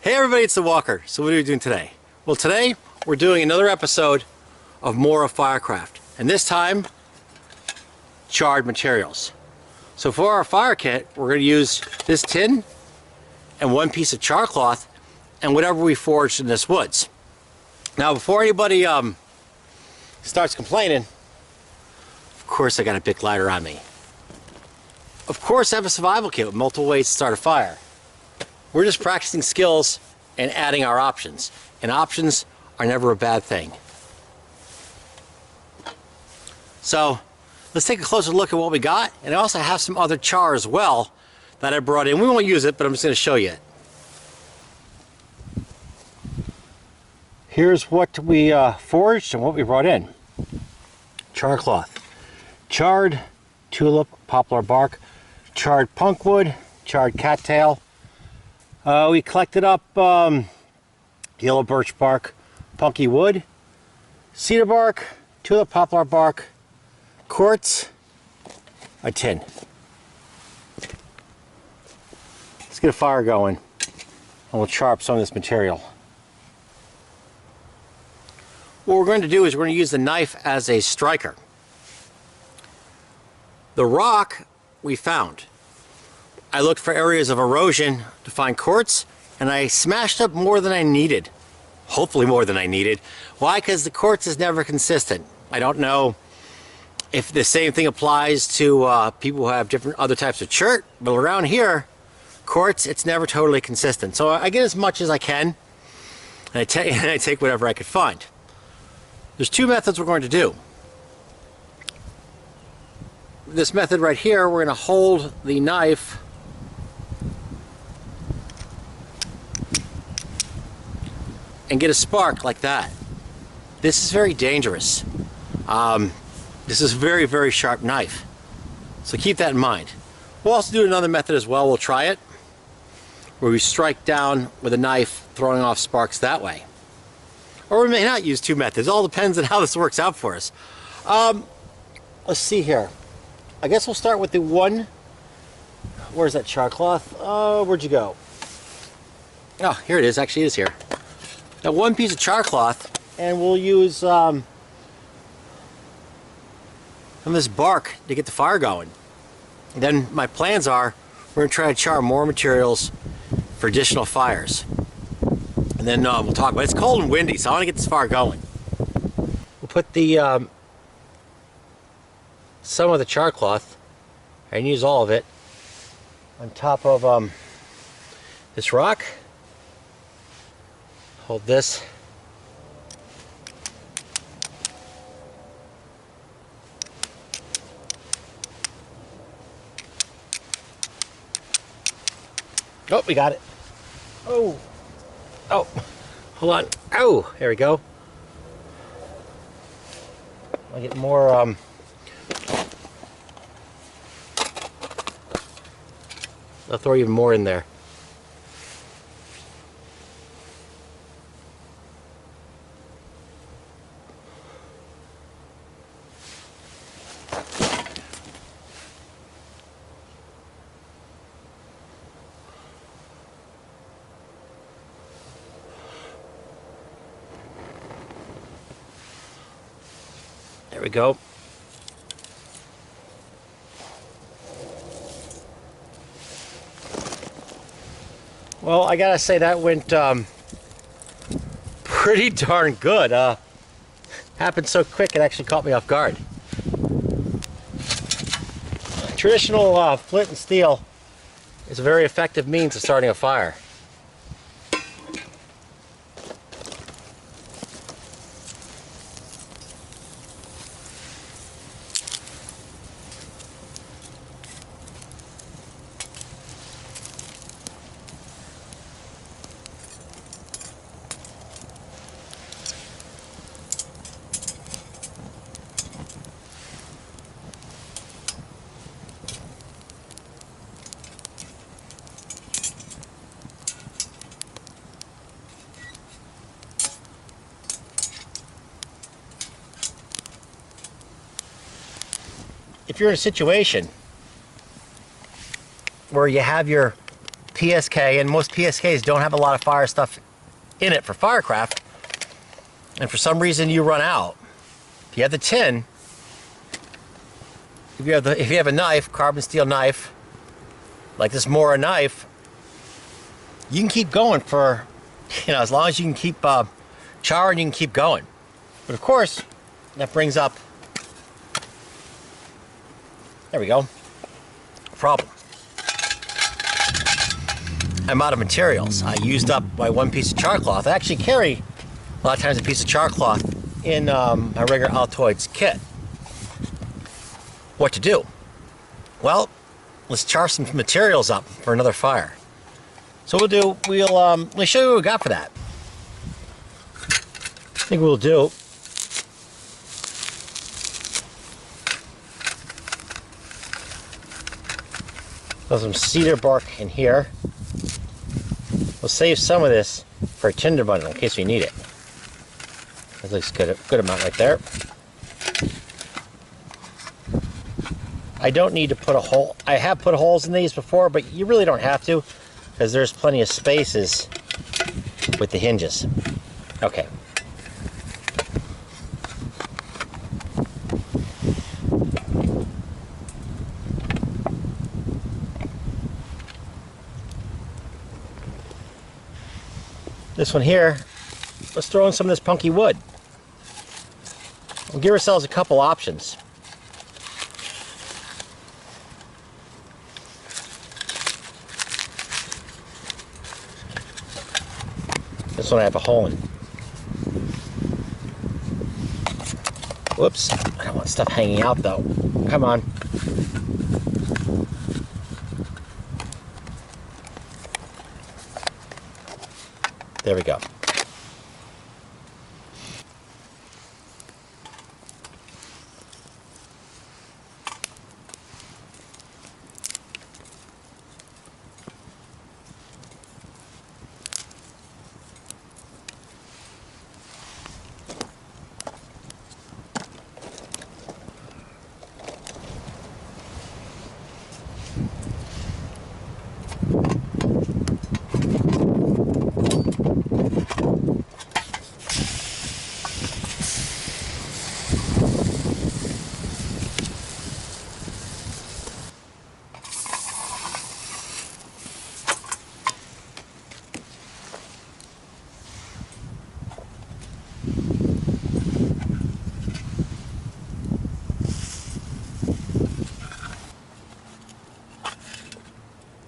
Hey everybody, it's the Walker. So what are we doing today? Well, today we're doing another episode of Mora Firecraft, and this time charred materials. So for our fire kit, we're going to use this tin and one piece of char cloth and whatever we forged in this woods. Now before anybody starts complaining, of course I got a big lighter on me. Of course I have a survival kit with multiple ways to start a fire. We're just practicing skills and adding our options. And options are never a bad thing. So let's take a closer look at what we got. And I also have some other char as well that I brought in. We won't use it, but I'm just going to show you it. Here's what we forged and what we brought in. Char cloth. Charred tulip poplar bark. Charred punkwood. Charred cattail. We collected up yellow birch bark, punky wood, cedar bark, tulip poplar bark, quartz, a tin. Let's get a fire going and we'll char up some of this material. What we're going to do is we're going to use the knife as a striker. The rock we found. I looked for areas of erosion to find quartz, and I smashed up more than I needed. Hopefully more than I needed. Why? Because the quartz is never consistent. I don't know if the same thing applies to people who have different other types of chert, but around here, quartz, it's never totally consistent. So I get as much as I can, and I take whatever I could find. There's two methods we're going to do. This method right here, we're going to hold the knife and get a spark like that. This is very dangerous. This is a very, very sharp knife. So keep that in mind. We'll also do another method as well. We'll try it, where we strike down with a knife, throwing off sparks that way. Or we may not use two methods. It all depends on how this works out for us. Let's see here. I guess we'll start with the one. Where's that char cloth? Where'd you go? Oh, here it is. Actually, it is here. Now, one piece of char cloth, and we'll use some of this bark to get the fire going. And then my plans are we're going to try to char more materials for additional fires. And then we'll talk about it. It's cold and windy, so I want to get this fire going. We'll put the some of the char cloth, and use all of it, on top of this rock. Hold this. Oh, we got it. Oh, oh, hold on. Oh, there we go. I'll get more I'll throw even more in there. There we go. Well, I gotta say that went pretty darn good. Happened so quick it actually caught me off guard. Traditional flint and steel is a very effective means of starting a fire. if you're in a situation where you have your PSK, and most PSKs don't have a lot of fire stuff in it for Firecraft, and for some reason you run out. If you have the tin, if you have a knife, carbon steel knife, like this Mora knife, you can keep going for, as long as you can keep charring, you can keep going. But of course, that brings up, there we go, problem. I'm out of materials. I used up my one piece of char cloth. I actually carry a lot of times a piece of char cloth in my regular Altoids kit. What to do? Well, let's char some materials up for another fire. So we'll let me show you what we got for that. I think we'll do, some cedar bark in here. We'll save some of this for a tinder bundle in case we need it. That looks good, good amount right there. I don't need to put a hole. I have put holes in these before, but you really don't have to, because there's plenty of spaces with the hinges. Okay. This one here, let's throw in some of this punky wood. We'll give ourselves a couple options. This one I have a hole in. Whoops, I don't want stuff hanging out though. Come on. There we go.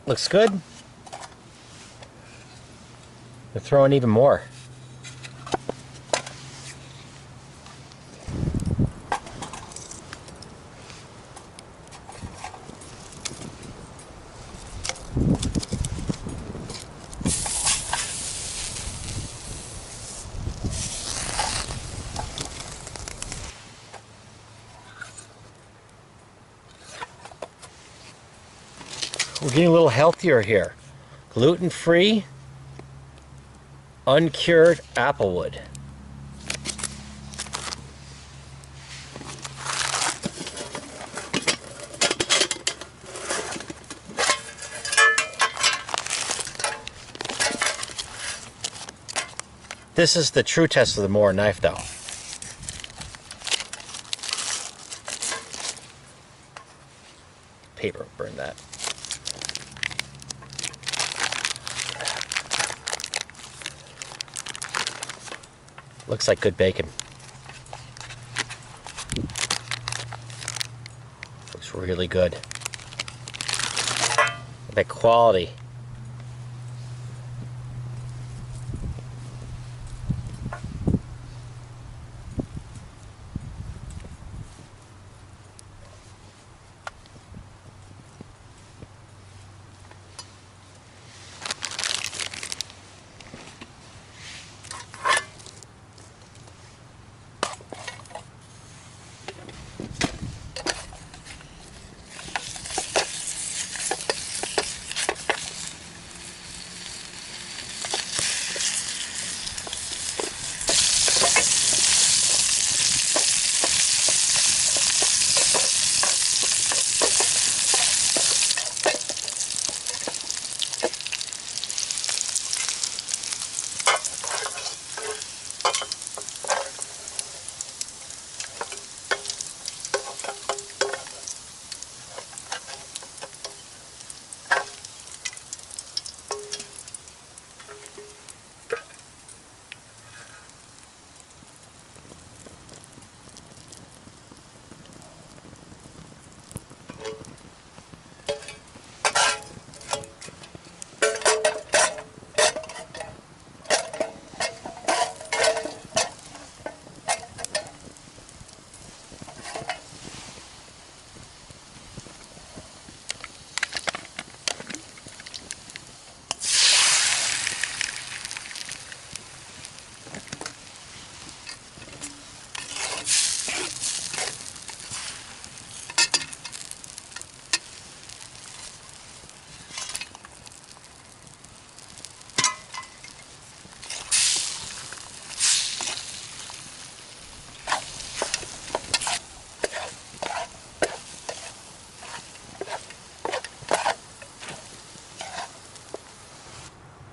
Looks good. We're throwing even more. We're getting a little healthier here. Gluten-free, uncured applewood. This is the true test of the Mora knife though. Paper, burn that. Looks like good bacon. Looks really good. That quality.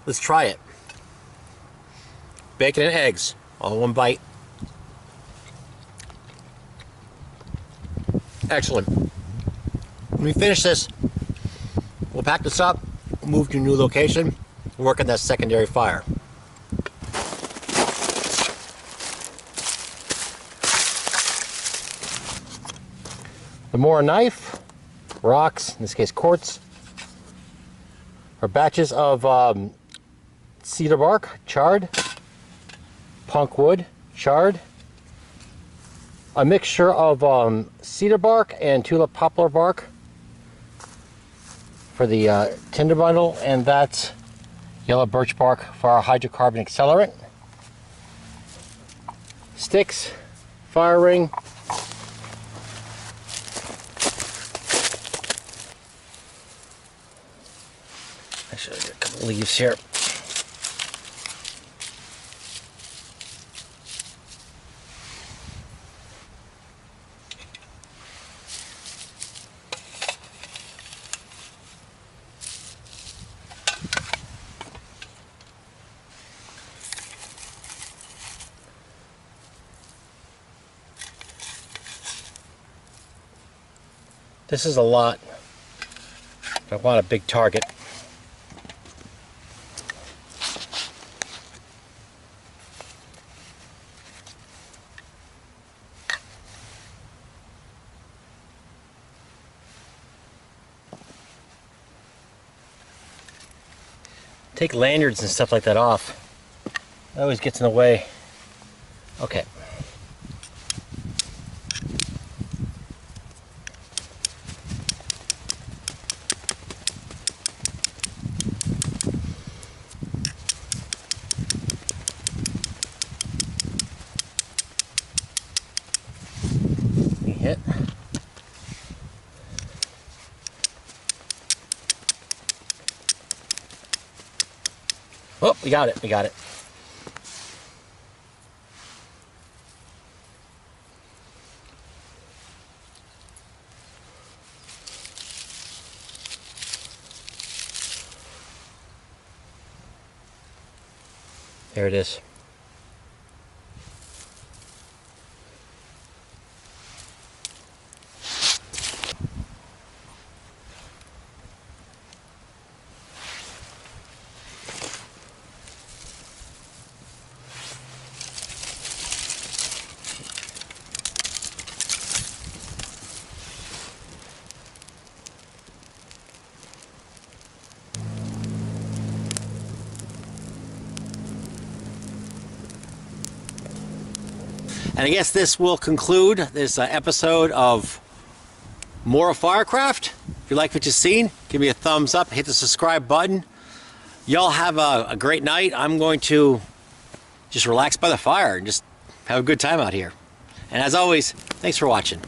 Let's try it. Bacon and eggs, all in one bite. Excellent. When we finish this, we'll pack this up, move to a new location, and work on that secondary fire. The Mora knife, rocks, in this case quartz, are batches of cedar bark, charred, punk wood, charred, a mixture of cedar bark and tulip poplar bark for the tinder bundle, and that's yellow birch bark for our hydrocarbon accelerant. Sticks, fire ring, I should have got a couple leaves here. This is a lot. I want a big target. Take lanyards and stuff like that off. That always gets in the way. Okay. Hit. Oh, we got it, we got it. There it is. And I guess this will conclude this episode of Mora Firecraft. If you like what you've seen, give me a thumbs up, hit the subscribe button. Y'all have a great night. I'm going to just relax by the fire and just have a good time out here. And as always, thanks for watching.